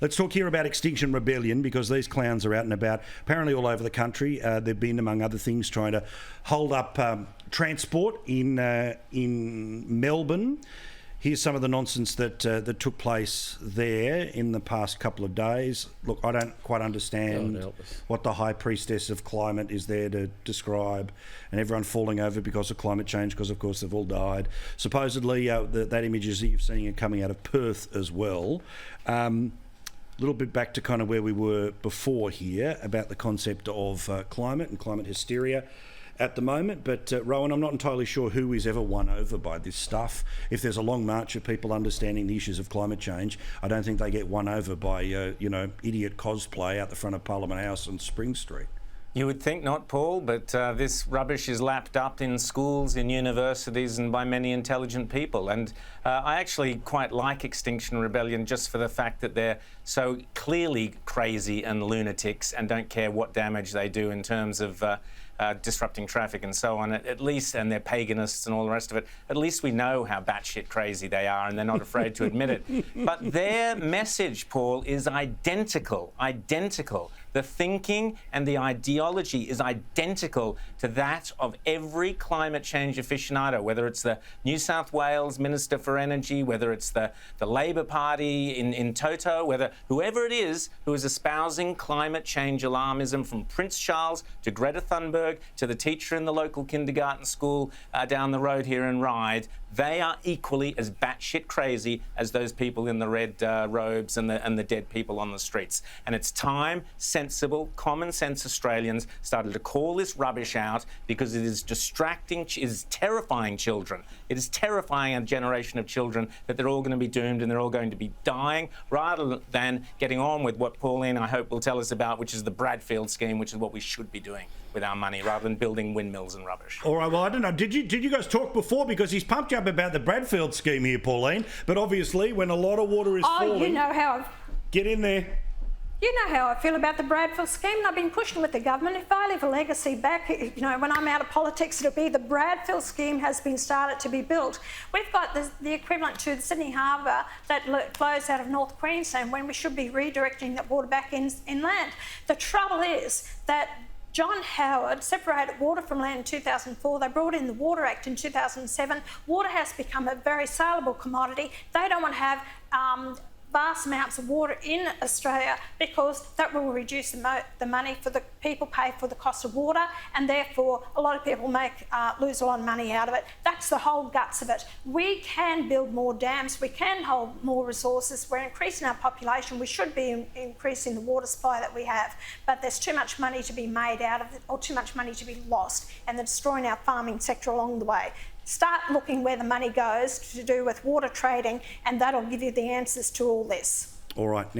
Let's talk here about Extinction Rebellion, because these clowns are out and about, apparently all over the country. They've been, among other things, trying to hold up transport in Melbourne. Here's some of the nonsense that took place there in the past couple of days. Look, I don't quite understand what the high priestess of climate is there to describe, and everyone falling over because of climate change, because of course they've all died. Supposedly that images that you've seen are coming out of Perth as well. A little bit back to kind of where we were before here about the concept of climate and climate hysteria at the moment, but Rowan, I'm not entirely sure who is ever won over by this stuff. If there's a long march of people understanding the issues of climate change, I don't think they get won over by, idiot-cosplay out the front of Parliament House on Spring Street. You would think not, Paul, but this rubbish is lapped up in schools, in universities, and by many intelligent people. And I actually quite like Extinction Rebellion just for the fact that they're so clearly crazy and lunatics and don't care what damage they do in terms of disrupting traffic and so on, at least, and they're paganists and all the rest of it. At least we know how batshit crazy they are, and they're not afraid to admit it. But their message, Paul, is identical. The thinking and the ideology is identical to that of every climate change aficionado, whether it's the New South Wales Minister for Energy, whether it's the Labor Party in toto, whoever it is who is espousing climate change alarmism, from Prince Charles to Greta Thunberg to the teacher in the local kindergarten school down the road here in Ryde. They are equally as batshit crazy as those people in the red robes and the dead people on the streets. And it's time sensible, common sense Australians started to call this rubbish out, because it is distracting, it is terrifying children. It is terrifying a generation of children that they're all going to be doomed and they're all going to be dying, rather than getting on with what Pauline, I hope, will tell us about, which is the Bradfield scheme, which is what we should be doing with our money, rather than building windmills and rubbish. All right, well, I don't know. Did you guys talk before? Because he's pumped you up about the Bradfield scheme here, Pauline. But obviously, when a lot of water is falling... you know how... Get in there. You know how I feel about the Bradfield scheme, and I've been pushing with the government. If I leave a legacy back, when I'm out of politics, it'll be the Bradfield scheme has been started to be built. We've got the equivalent to the Sydney Harbour that flows out of North Queensland, when we should be redirecting that water back inland. The trouble is that John Howard separated water from land in 2004. They brought in the Water Act in 2007. Water has become a very saleable commodity. They don't want to have vast amounts of water in Australia, because that will reduce the money for the people pay for the cost of water, and therefore a lot of people lose a lot of money out of it. That's the whole guts of it. We can build more dams, we can hold more resources, we're increasing our population, we should be increasing the water supply that we have, but there's too much money to be made out of it, or too much money to be lost, and they're destroying our farming sector along the way. Start looking where the money goes to do with water trading, and that'll give you the answers to all this. All right. Now